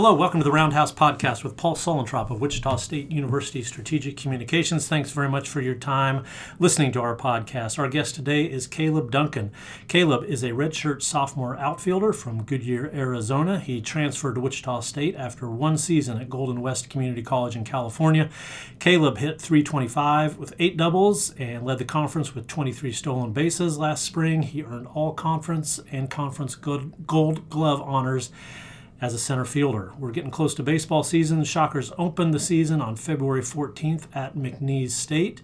Hello, welcome to the Roundhouse podcast with Paul Sulentrop of Wichita State University Strategic Communications. Thanks very much for your time listening to our podcast. Our guest today is Kaleb Duncan. Kaleb is a redshirt sophomore outfielder from Goodyear, Arizona. He transferred to Wichita State after one season at Golden West Community College in California. Kaleb hit .325 with 8 doubles and led the conference with 23 stolen bases last spring. He earned all conference and conference gold glove honors as a center fielder. We're getting close to baseball season. The Shockers open the season on February 14th at McNeese State.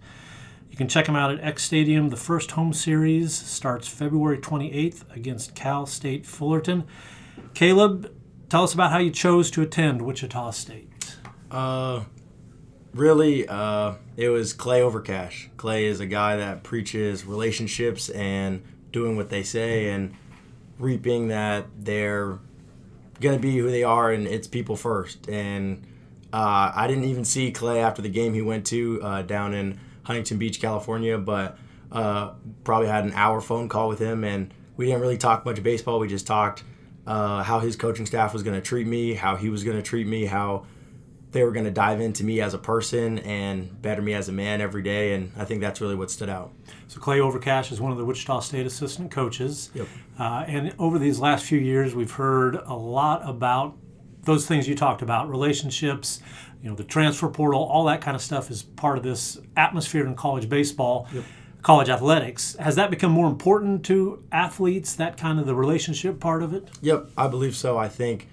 You can check them out at X Stadium. The first home series starts February 28th against Cal State Fullerton. Kaleb, tell us about how you chose to attend Wichita State. Really, it was Clay over cash. Clay is a guy that preaches relationships and doing what they say and reaping that they're going to be who they are, and it's people first. And I didn't even see Clay after the game he went to down in Huntington Beach, California, but probably had an hour phone call with him, and we didn't really talk much baseball. We just talked how his coaching staff was going to treat me, how he was going to treat me, how they were going to dive into me as a person and better me as a man every day, and I think that's really what stood out. So Clay Overcash is one of the Wichita State assistant coaches. Yep. And over these last few years, we've heard a lot about those things you talked about, relationships, the transfer portal, all that kind of stuff is part of this atmosphere in college baseball, Yep. college athletics. Has that become more important to athletes, that kind of the relationship part of it? Yep, I believe so. I think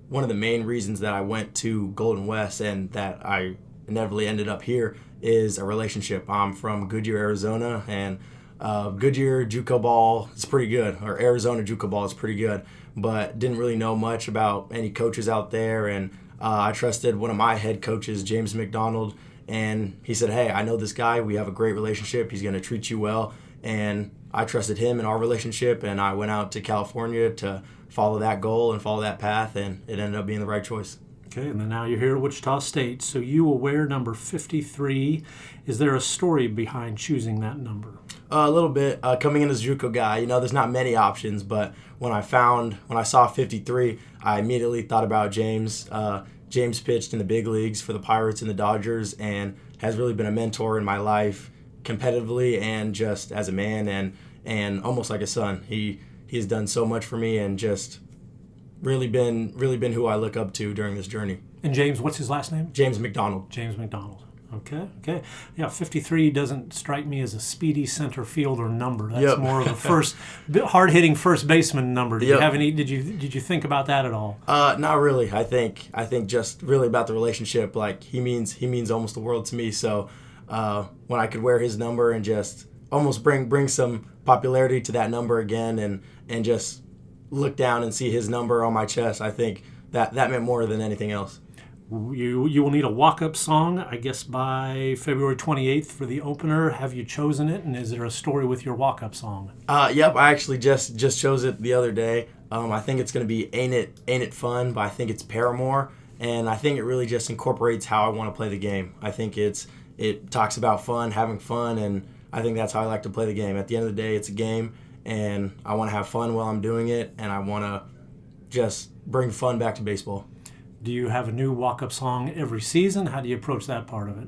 one of the main reasons that I went to Golden West and that I inevitably ended up here is a relationship. I'm from Goodyear, Arizona, and Goodyear JUCO ball is pretty good, or Arizona JUCO ball is pretty good, but didn't really know much about any coaches out there, and I trusted one of my head coaches, James McDonald, and he said, hey, I know this guy, we have a great relationship, he's going to treat you well, and I trusted him in our relationship, and I went out to California to follow that goal and follow that path, and it ended up being the right choice. Okay, and then now you're here at Wichita State, so you will wear number 53. Is there a story behind choosing that number? A little bit. Coming in as a JUCO guy, there's not many options, but when I saw 53, I immediately thought about James. James pitched in the big leagues for the Pirates and the Dodgers and has really been a mentor in my life competitively and just as a man and almost like a son. He has done so much for me and just really been who I look up to during this journey. And James, what's his last name? James McDonald. James McDonald. Okay. Yeah, 53 doesn't strike me as a speedy center fielder number. That's more of a hard-hitting first baseman number. Did you have any? Did you think about that at all? Not really. I think just really about the relationship. Like he means almost the world to me. So when I could wear his number and just almost bring some popularity to that number again and just look down and see his number on my chest, I think that meant more than anything else. You will need a walk-up song, I guess, by February 28th for the opener. Have you chosen it, and is there a story with your walk-up song? Yep, I actually just chose it the other day. I think it's going to be Ain't It Fun, but I think it's Paramore, and I think it really just incorporates how I want to play the game. I think it talks about fun, having fun, and I think that's how I like to play the game. At the end of the day, it's a game, and I want to have fun while I'm doing it, and I want to just bring fun back to baseball. Do you have a new walk-up song every season? How do you approach that part of it?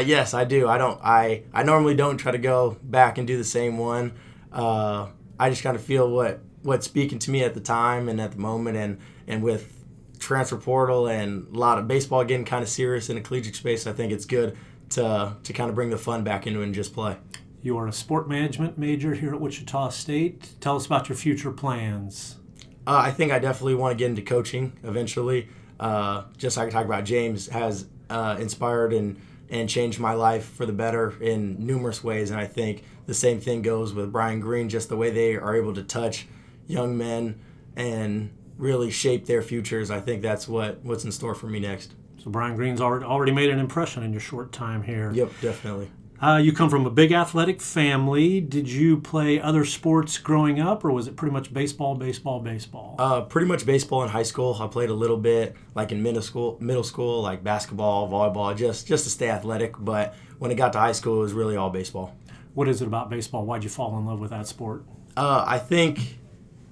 Yes, I do. I normally don't try to go back and do the same one. I just kind of feel what's speaking to me at the time and at the moment, and with transfer portal and a lot of baseball getting kind of serious in the collegiate space, I think it's good to kind of bring the fun back into it and just play. You are a sport management major here at Wichita State. Tell us about your future plans. I think I definitely want to get into coaching eventually. Just like I talked about, James has inspired and changed my life for the better in numerous ways, and I think the same thing goes with Brian Green, just the way they are able to touch young men and really shape their futures. I think that's what's in store for me next. So Brian Green's already made an impression in your short time here. Yep, definitely. You come from a big athletic family. Did you play other sports growing up, or was it pretty much baseball? Pretty much baseball in high school. I played a little bit, like in middle school, like basketball, volleyball, just to stay athletic. But when it got to high school, it was really all baseball. What is it about baseball? Why'd you fall in love with that sport? I think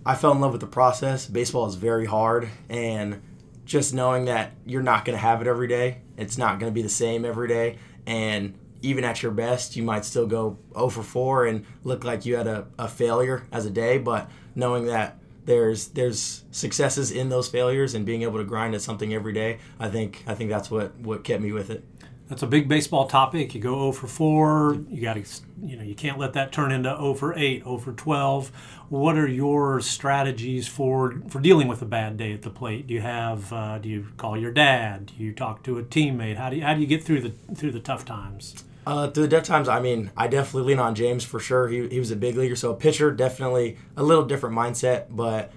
I fell in love with the process. Baseball is very hard, and just knowing that you're not going to have it every day. It's not going to be the same every day. And even at your best, you might still go 0 for 4 and look like you had a failure as a day. But knowing that there's successes in those failures and being able to grind at something every day, I think that's what kept me with it. That's a big baseball topic. You go 0 for 4. You got to, you can't let that turn into 0 for 8, 0 for 12. What are your strategies for dealing with a bad day at the plate? Do you call your dad? Do you talk to a teammate? How do you get through the tough times? Through the tough times, I definitely lean on James for sure. He was a big leaguer, so a pitcher, definitely a little different mindset, but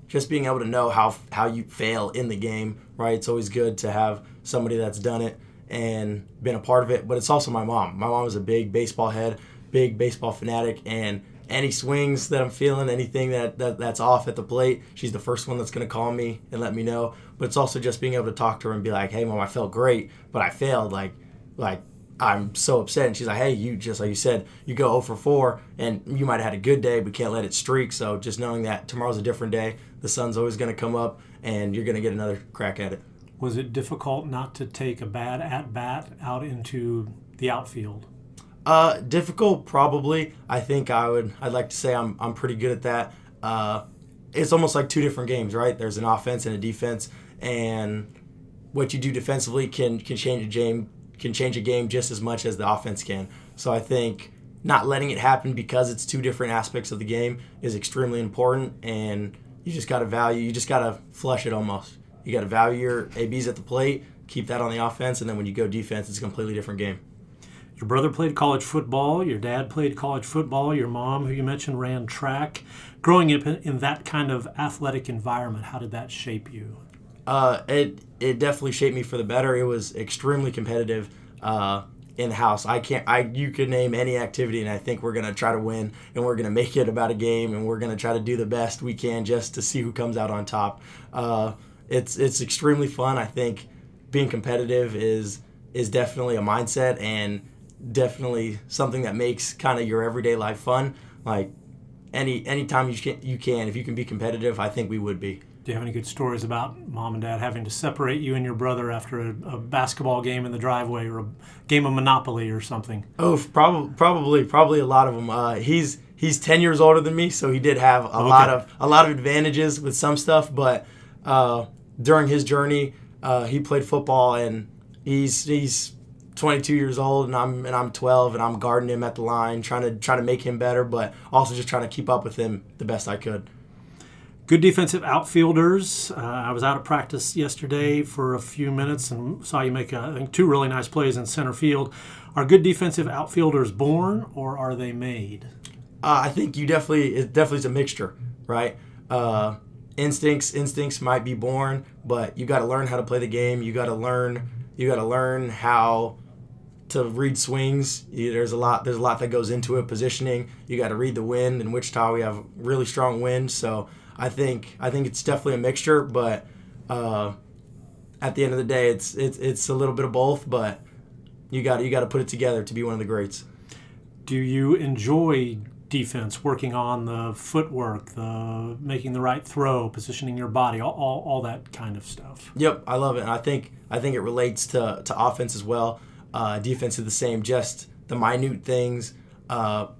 just being able to know how you fail in the game, right? It's always good to have somebody that's done it and been a part of it. But it's also my mom. My mom is a big baseball head, big baseball fanatic, and any swings that I'm feeling, anything that's off at the plate, she's the first one that's going to call me and let me know. But it's also just being able to talk to her and be like, hey, Mom, I felt great, but I failed. Like I'm so upset. And she's like, hey, you just like you said, you go 0 for 4, and you might have had a good day, but can't let it streak. So just knowing that tomorrow's a different day, the sun's always going to come up, and you're going to get another crack at it. Was it difficult not to take a bad at-bat out into the outfield? Difficult, probably. I think I'd like to say I'm pretty good at that. It's almost like two different games, right? There's an offense and a defense, and what you do defensively can change a game just as much as the offense can. So I think not letting it happen because it's two different aspects of the game is extremely important, and you just got to flush it almost. You got to value your ABs at the plate, keep that on the offense, and then when you go defense, it's a completely different game. Your brother played college football. Your dad played college football. Your mom, who you mentioned, ran track. Growing up in that kind of athletic environment, how did that shape you? It definitely shaped me for the better. It was extremely competitive in the house. You could name any activity, and I think we're gonna try to win, and we're gonna make it about a game, and we're gonna try to do the best we can just to see who comes out on top. It's extremely fun. I think being competitive is definitely a mindset and definitely something that makes kind of your everyday life fun. Like anytime you can, if you can be competitive, I think we would be. Do you have any good stories about Mom and Dad having to separate you and your brother after a basketball game in the driveway or a game of Monopoly or something? Oh, probably a lot of them. He's 10 years older than me, so he did have a lot of advantages with some stuff, but during his journey, he played football, and he's 22 years old, and I'm 12, and I'm guarding him at the line, trying to make him better, but also just trying to keep up with him the best I could. Good defensive outfielders. I was out at practice yesterday for a few minutes and saw you make, I think, 2 really nice plays in center field. Are good defensive outfielders born, or are they made? I think it definitely is a mixture, right? Instincts might be born, but you got to learn how to play the game. You got to learn how to read swings. There's a lot that goes into it. Positioning. You got to read the wind. In Wichita, we have really strong winds, so I think it's definitely a mixture. But at the end of the day, it's a little bit of both. But you got to put it together to be one of the greats. Do you enjoy defense, working on the footwork, the making the right throw, positioning your body, all that kind of stuff? Yep, I love it, and I think it relates to offense as well. Defense is the same, just the minute things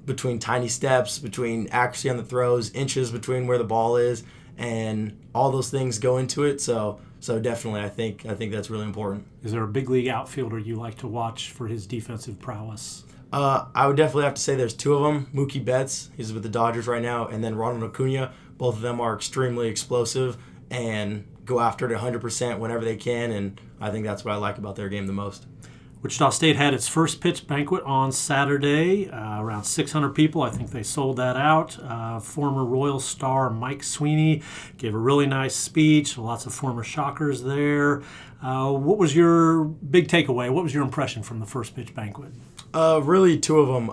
between tiny steps, between accuracy on the throws, inches between where the ball is, and all those things go into it. So definitely, I think that's really important. Is there a big league outfielder you like to watch for his defensive prowess? I would definitely have to say there's 2 of them. Mookie Betts, he's with the Dodgers right now, and then Ronald and Acuna. Both of them are extremely explosive and go after it 100% whenever they can, and I think that's what I like about their game the most. Wichita State had its first pitch banquet on Saturday, around 600 people. I think they sold that out. Former Royal star Mike Sweeney gave a really nice speech, lots of former Shockers there. What was your big takeaway? What was your impression from the first pitch banquet? Really 2 of them.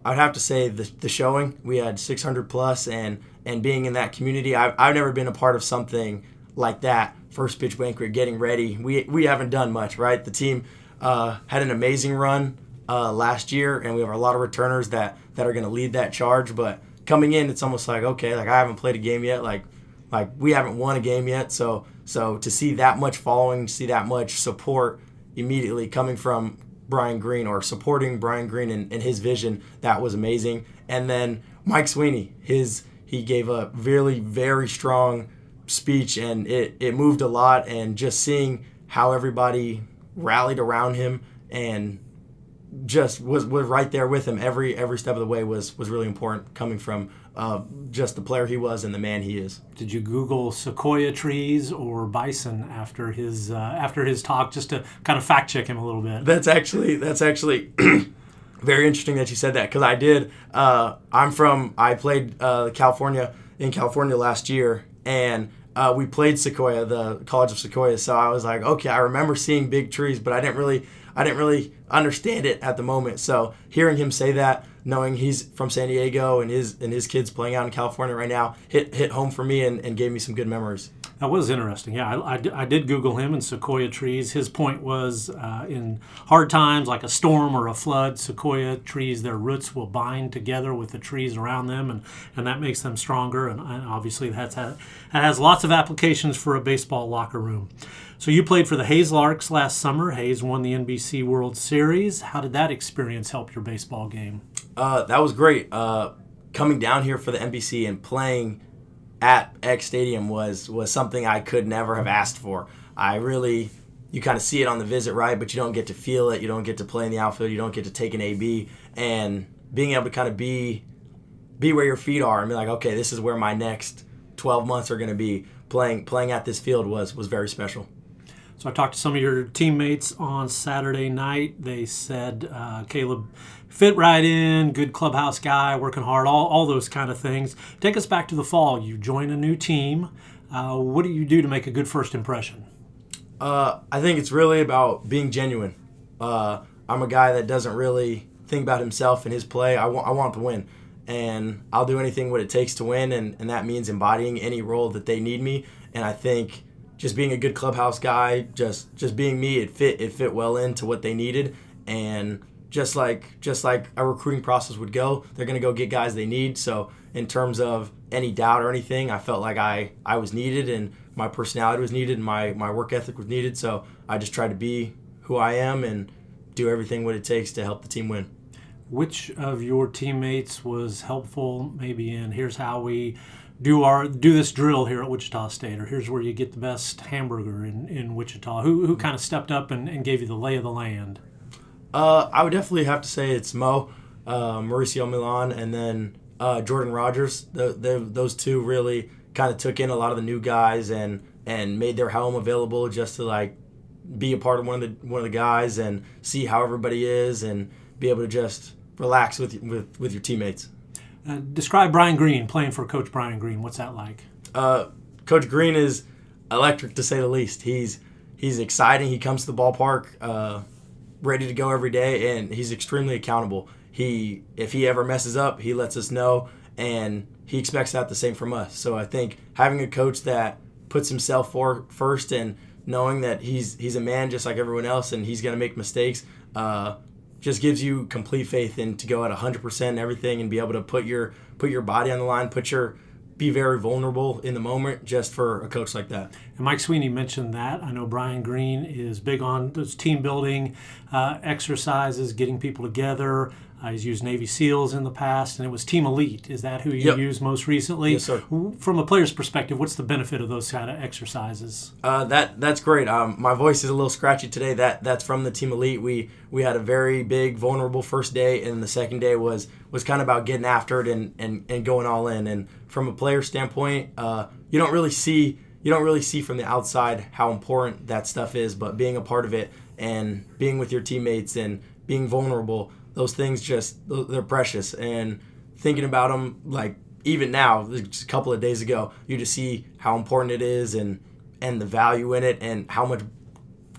I'd have to say the showing. We had 600 plus, and being in that community, I've never been a part of something like that. First pitch banquet, getting ready. We haven't done much, right? The team had an amazing run last year, and we have a lot of returners that are going to lead that charge. But coming in, it's almost like, okay, like I haven't played a game yet. Like Like, we haven't won a game yet, so to see that much following, see that much support immediately coming from Brian Green, or supporting Brian Green and his vision, that was amazing. And then Mike Sweeney, he gave a really, very strong speech, and it moved a lot, and just seeing how everybody rallied around him and just was right there with him every step of the way was really important, coming from just the player he was and the man he is. Did you Google sequoia trees or bison after his talk, just to kind of fact check him a little bit? That's actually very interesting that you said that, because I did. I played in California last year, and we played Sequoia, the College of Sequoia. So I was like, okay, I remember seeing big trees, but I didn't really understand it at the moment. So hearing him say that, knowing he's from San Diego and his kids playing out in California right now, hit home for me and gave me some good memories. That was interesting. Yeah, I did Google him and sequoia trees. His point was in hard times like a storm or a flood, sequoia trees, their roots will bind together with the trees around them, and that makes them stronger. And obviously that has lots of applications for a baseball locker room. So you played for the Hayes Larks last summer. Hayes won the NBC World Series. How did that experience help your baseball game? That was great. Coming down here for the NBC and playing at X Stadium was something I could never have asked for. You kind of see it on the visit, right? But you don't get to feel it. You don't get to play in the outfield. You don't get to take an AB. And being able to kind of be where your feet are and be like, okay, this is where my next 12 months are going to be. Playing at this field was very special. So I talked to some of your teammates on Saturday night. They said Kaleb fit right in, good clubhouse guy, working hard, all those kind of things. Take us back to the fall. You join a new team. What do you do to make a good first impression? I think it's really about being genuine. I'm a guy that doesn't really think about himself and his play. I want to win, and I'll do anything what it takes to win, and that means embodying any role that they need me. And I think just being a good clubhouse guy, just being me, it fit well into what they needed. And just like a recruiting process would go, they're going to go get guys they need. So in terms of any doubt or anything, I felt like I was needed, and my personality was needed, and my work ethic was needed. So I just tried to be who I am and do everything what it takes to help the team win. Which of your teammates was helpful, maybe in here's how we do this drill here at Wichita State, or here's where you get the best hamburger in Wichita? Who kind of stepped up and gave you the lay of the land? I would definitely have to say it's Mo, Mauricio Milan, and then Jordan Rogers. Those two really kind of took in a lot of the new guys and made their home available just to like be a part of one of the guys and see how everybody is and be able to just relax with your teammates. Describe Brian Green, playing for Coach Brian Green. What's that like? Coach Green is electric, to say the least. He's exciting. He comes to the ballpark ready to go every day, and he's extremely accountable. If he ever messes up, he lets us know, and he expects that the same from us. So I think having a coach that puts himself first and knowing that he's a man just like everyone else and he's going to make mistakes, just gives you complete faith in to go at 100% and everything and be able to put your body on the line, be very vulnerable in the moment just for a coach like that. And Mike Sweeney mentioned that. I know Brian Green is big on those team building exercises, getting people together. He's used Navy SEALs in the past, and it was Team Elite. Is that who you used most recently? Yes, sir. From a player's perspective, what's the benefit of those kind of exercises? That's great. My voice is a little scratchy today. That's from the Team Elite. We had a very big, vulnerable first day, and the second day was kind of about getting after it and going all in. And from a player standpoint, you don't really see from the outside how important that stuff is, but being a part of it and being with your teammates and being vulnerable, those things they're precious. And thinking about them, like even now, just a couple of days ago, you just see how important it is and the value in it and how much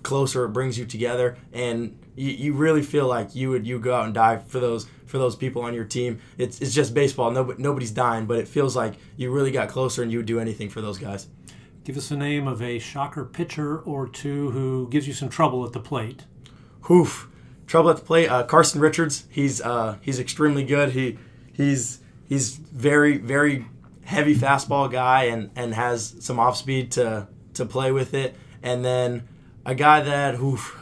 closer it brings you together. And you really feel like you go out and die for those people on your team. It's just baseball. Nobody's dying, but it feels like you really got closer and you would do anything for those guys. Give us a name of a shocker pitcher or two who gives you some trouble at the plate. Trouble at the plate. Carson Richards. He's extremely good. He's very, very heavy fastball guy and has some off speed to play with it. And then a guy that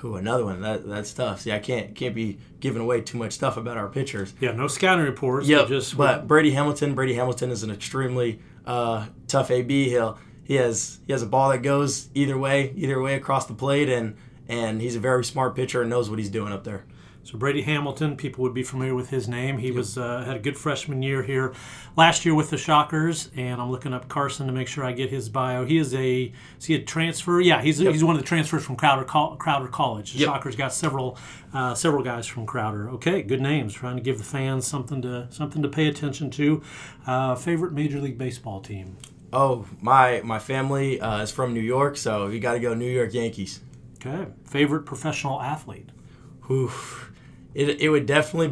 another one that's tough. See, I can't be giving away too much stuff about our pitchers. Yeah, no scouting reports. Yep, but Brady Hamilton is an extremely tough AB. He has a ball that goes either way across the plate, and he's a very smart pitcher and knows what he's doing up there. So Brady Hamilton, people would be familiar with his name. He was had a good freshman year here last year with the Shockers, and I'm looking up Carson to make sure I get his bio. Is he a transfer? Yeah, he's one of the transfers from Crowder College. The Shockers got several guys from Crowder. Okay, good names. Trying to give the fans something to pay attention to. Favorite Major League Baseball team? Oh, my family is from New York, so you got to go New York Yankees. Okay. Favorite professional athlete? It would definitely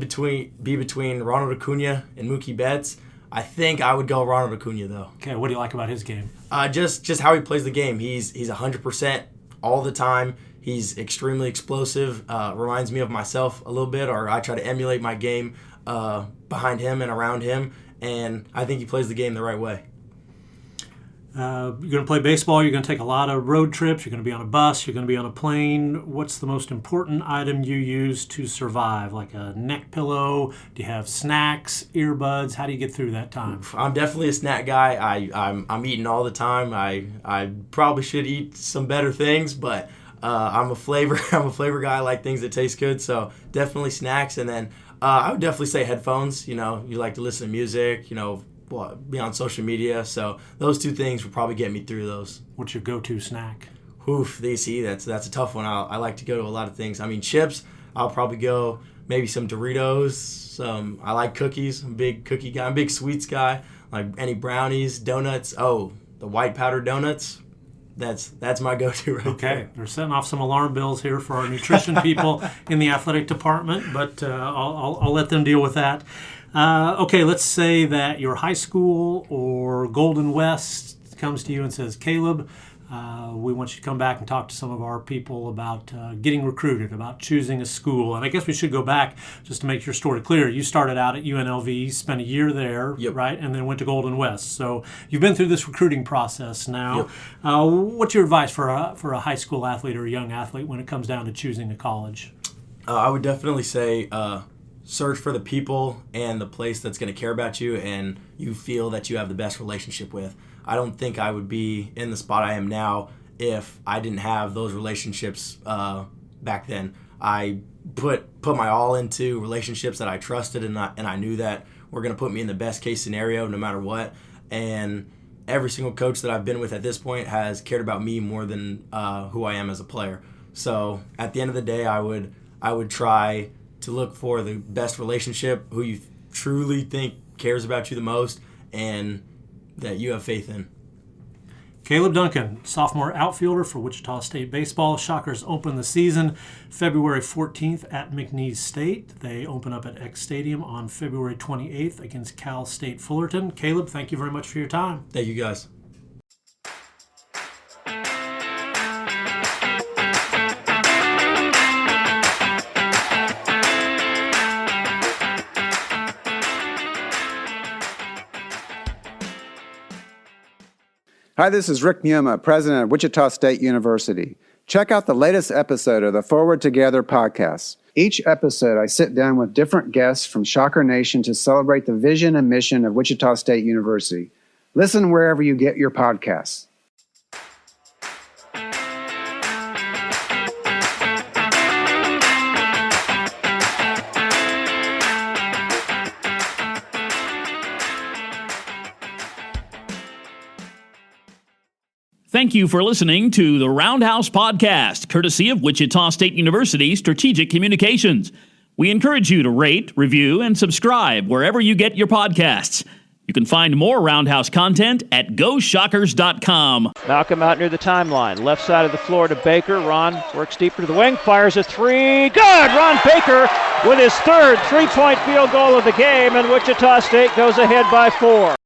be between Ronald Acuna and Mookie Betts. I think I would go Ronald Acuna, though. Okay, what do you like about his game? Just how he plays the game. He's 100% all the time. He's extremely explosive. Reminds me of myself a little bit, or I try to emulate my game behind him and around him, and I think he plays the game the right way. You're going to play baseball, you're going to take a lot of road trips, you're going to be on a bus, you're going to be on a plane. What's the most important item you use to survive? Like a neck pillow? Do you have snacks, earbuds? How do you get through that time? I'm definitely a snack guy. I'm eating all the time. I probably should eat some better things, but I'm a flavor guy. I like things that taste good, so definitely snacks. And then I would definitely say headphones. You like to listen to music, be on social media, so those two things will probably get me through those. What's your go-to snack? That's a tough one. I like to go to a lot of things. I mean, chips, I'll probably go maybe some Doritos. I like cookies. I'm a big cookie guy. I'm a big sweets guy. Like any brownies, donuts. Oh, the white powder donuts. That's my go-to right there. Okay, they're setting off some alarm bells here for our nutrition people in the athletic department, but I'll let them deal with that. Okay, let's say that your high school or Golden West comes to you and says, Kaleb, we want you to come back and talk to some of our people about getting recruited, about choosing a school. And I guess we should go back just to make your story clear. You started out at UNLV, spent a year there, yep, right, and then went to Golden West. So you've been through this recruiting process now. Yep. What's your advice for a high school athlete or a young athlete when it comes down to choosing a college? I would definitely say search for the people and the place that's going to care about you and you feel that you have the best relationship with. I don't think I would be in the spot I am now if I didn't have those relationships back then. I put my all into relationships that I trusted and I knew that were going to put me in the best case scenario no matter what. And every single coach that I've been with at this point has cared about me more than who I am as a player. So at the end of the day, I would try to look for the best relationship, who you truly think cares about you the most, and that you have faith in. Kaleb Duncan, sophomore outfielder for Wichita State baseball. Shockers open the season February 14th at McNeese State. They open up at X Stadium on February 28th against Cal State Fullerton. Kaleb, thank you very much for your time. Thank you, guys. Hi, this is Rick Muma, president of Wichita State University. Check out the latest episode of the Forward Together podcast. Each episode, I sit down with different guests from Shocker Nation to celebrate the vision and mission of Wichita State University. Listen wherever you get your podcasts. Thank you for listening to the Roundhouse podcast, courtesy of Wichita State University Strategic Communications. We encourage you to rate, review, and subscribe wherever you get your podcasts. You can find more Roundhouse content at GoShockers.com. Malcolm out near the timeline. Left side of the floor to Baker. Ron works deeper to the wing, fires a three. Good! Ron Baker with his third three-point field goal of the game, and Wichita State goes ahead by 4.